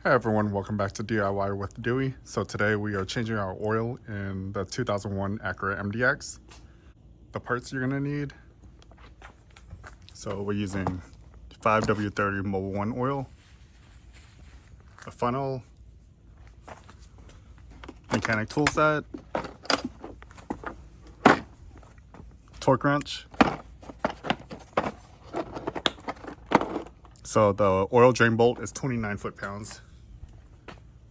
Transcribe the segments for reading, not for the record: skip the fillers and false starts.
Hi everyone, welcome back to DIY with Dewey. So today we are changing our oil in the 2001 Acura MDX. The parts you're gonna need. So we're using 5W30 Mobile 1 oil, a funnel, mechanic tool set, torque wrench. So the oil drain bolt is 29 foot-pounds.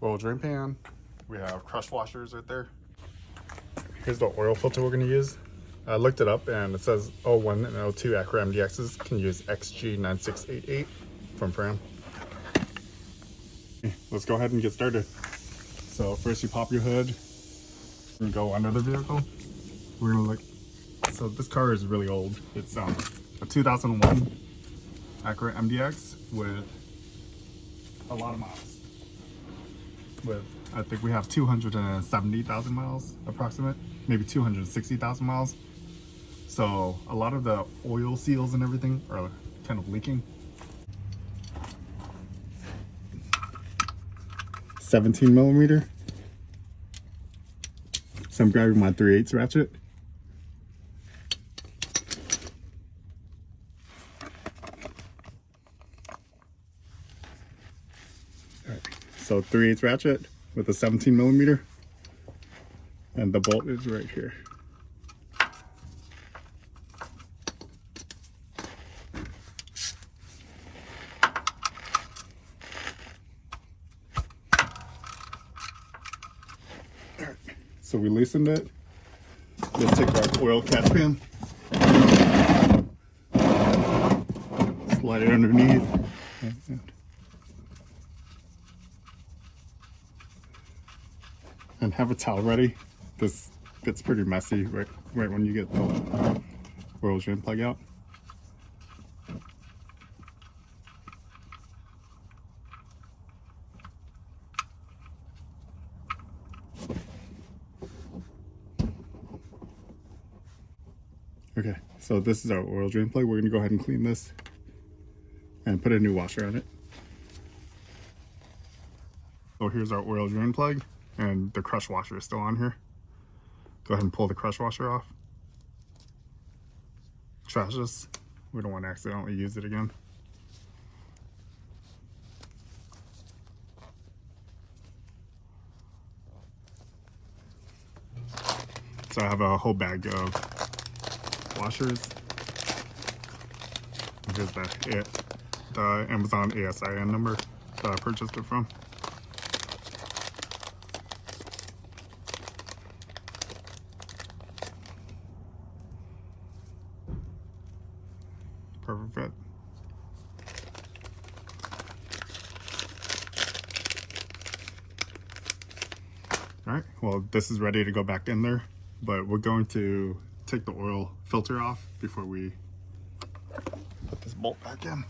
Oil drain pan. We have crush washers right there. Here's the oil filter we're going to use. I looked it up and it says 01 and 02 Acura MDXs can use XG9688 from Fram. Let's go ahead and get started. So first you pop your hood and go under the vehicle. We're going to look. So this car is really old. It's a 2001 Acura MDX with a lot of miles. I think we have 270,000 miles approximate, maybe 260,000 miles. So a lot of the oil seals and everything are kind of leaking. 17 millimeter. So I'm grabbing my 3/8 ratchet. So 3/8 ratchet with a 17 millimeter, and the bolt is right here. All right, so we loosened it. Let's take our oil catch pan, slide it underneath. And have a towel ready. This gets pretty messy right when you get the oil drain plug out. Okay, so this is our oil drain plug. We're gonna go ahead and clean this and put a new washer on it. So here's our oil drain plug. And the crush washer is still on here. Go ahead and pull the crush washer off. Trash this. We don't want to accidentally use it again. So I have a whole bag of washers. Here's the Amazon ASIN number that I purchased it from. Perfect fit. All right, well, this is ready to go back in there, but we're going to take the oil filter off before we put this bolt back in.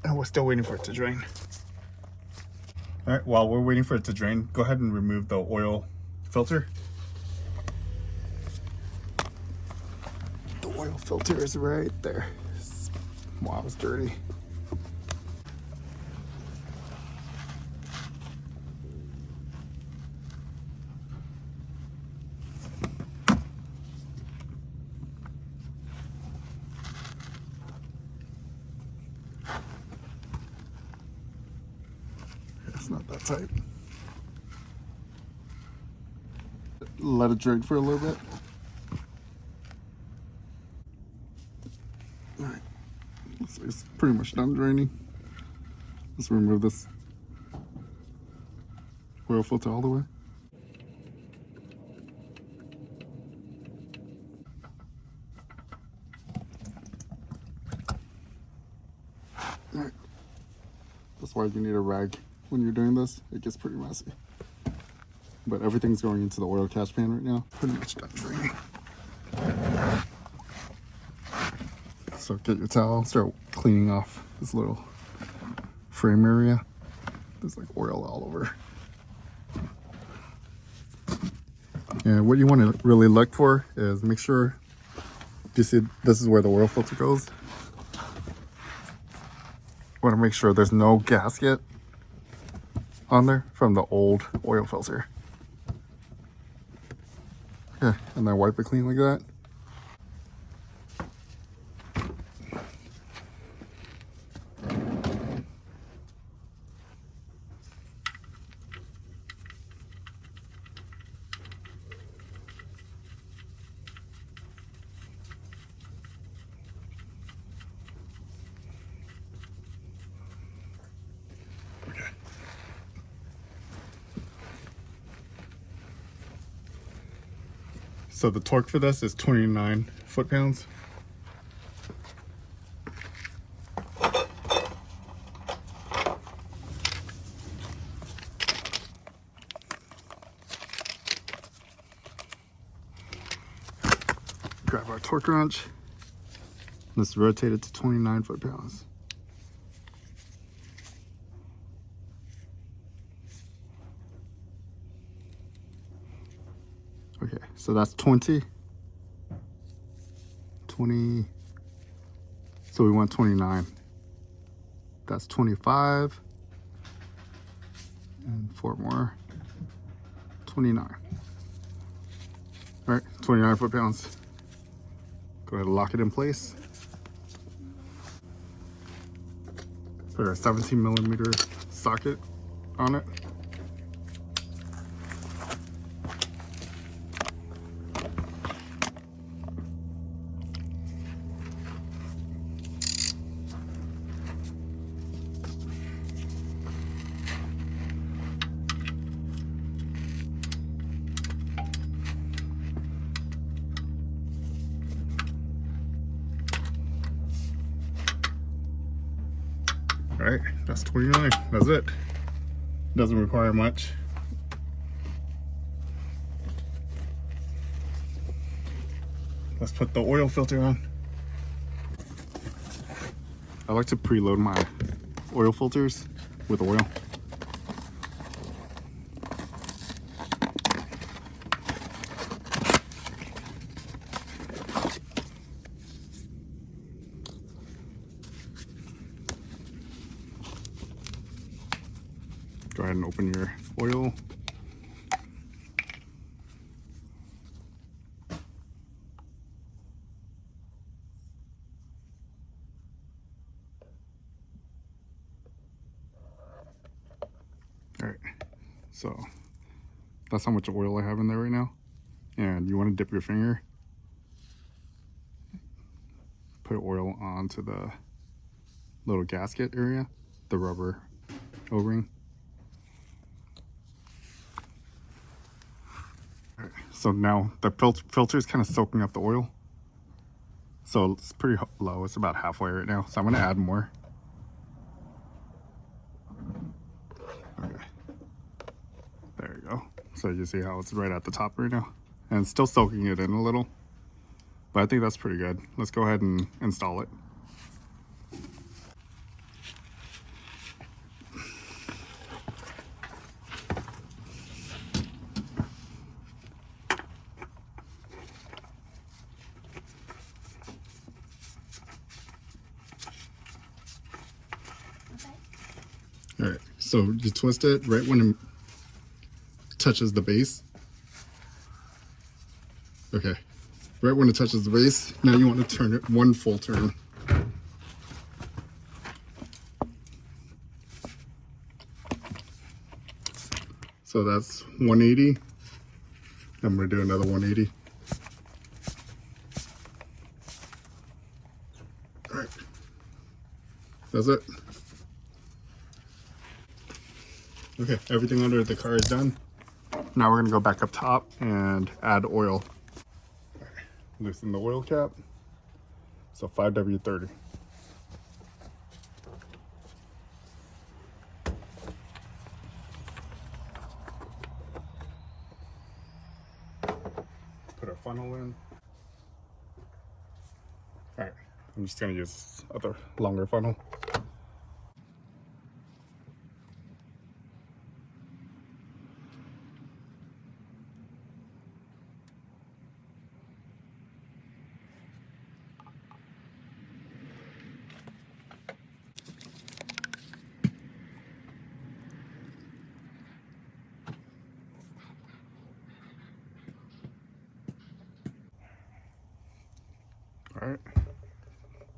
And we're still waiting for it to drain. All right, while we're waiting for it to drain, go ahead and remove the oil filter. The oil filter is right there. Wow, it's dirty. It's not that tight. Let it drain for a little bit. All right. So it's pretty much done draining. Let's remove this oil filter all the way. All right. That's why you need a rag when you're doing this. It gets pretty messy. But everything's going into the oil catch pan right now. Pretty much done draining. So get your towel, start cleaning off this little frame area. There's like oil all over. And what you want to really look for is make sure, you see this is where the oil filter goes. You want to make sure there's no gasket on there from the old oil filter. Yeah, and then wipe it clean like that. So the torque for this is 29 foot-pounds. Grab our torque wrench. Let's rotate it to 29 foot-pounds. Okay, so that's 20. So we want 29. That's 25. And 4 more. 29. All right, 29 foot-pounds. Go ahead and lock it in place. Put our 17mm socket on it. All right, that's 29. That's it. Doesn't require much. Let's put the oil filter on. I like to preload my oil filters with oil. Go ahead and open your oil. All right, so that's how much oil I have in there right now. And you want to dip your finger, put oil onto the little gasket area, the rubber O-ring. So now the filter is kind of soaking up the oil. So it's pretty low. It's about halfway right now. So I'm going to add more. Okay. There you go. So you see how it's right at the top right now. And it's still soaking it in a little. But I think that's pretty good. Let's go ahead and install it. All right, so you twist it right when it touches the base. Okay, right when it touches the base, now you want to turn it one full turn. So that's 180. I'm going to do another 180. All right, that's it. Okay, everything under the car is done. Now we're gonna go back up top and add oil. Right, loosen the oil cap. So 5W30. Put our funnel in. All right, I'm just gonna use other longer funnel.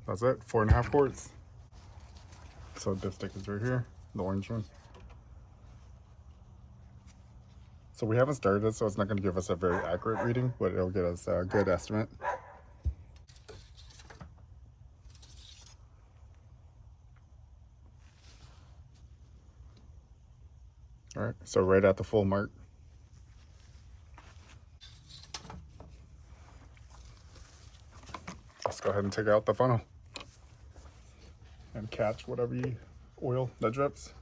That's it, 4.5 quarts. So dipstick is right here, the orange one. So we haven't started it, so it's not going to give us a very accurate reading, but it'll get us a good estimate. All right, so right at the full mark. Let's go ahead and take out the funnel and catch whatever oil that drips.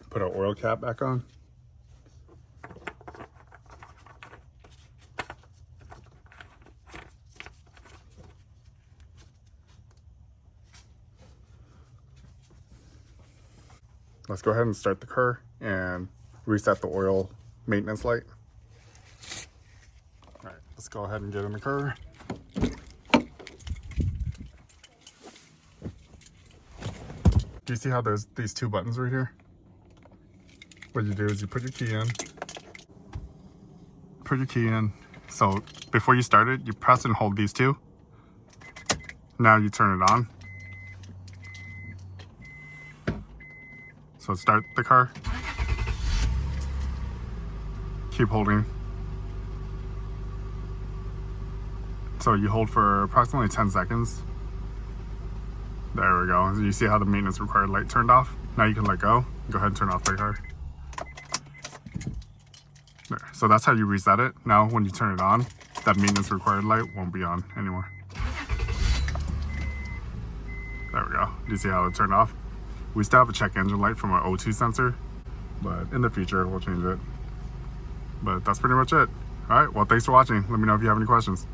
Put our oil cap back on. Let's go ahead and start the car and reset the oil maintenance light. All right, let's go ahead and get in the car. Do you see how there's these two buttons right here? What you do is you put your key in. Put your key in. So before you start it, you press and hold these two. Now you turn it on. So start the car. Keep holding. So you hold for approximately 10 seconds. There we go. You see how the maintenance required light turned off? Now you can let go. Go ahead and turn off the car. There. So that's how you reset it. Now when you turn it on, that maintenance required light won't be on anymore. There we go. Do you see how it turned off? We still have a check engine light from our O2 sensor, but in the future we'll change it. But that's pretty much it. All right, well, thanks for watching. Let me know if you have any questions.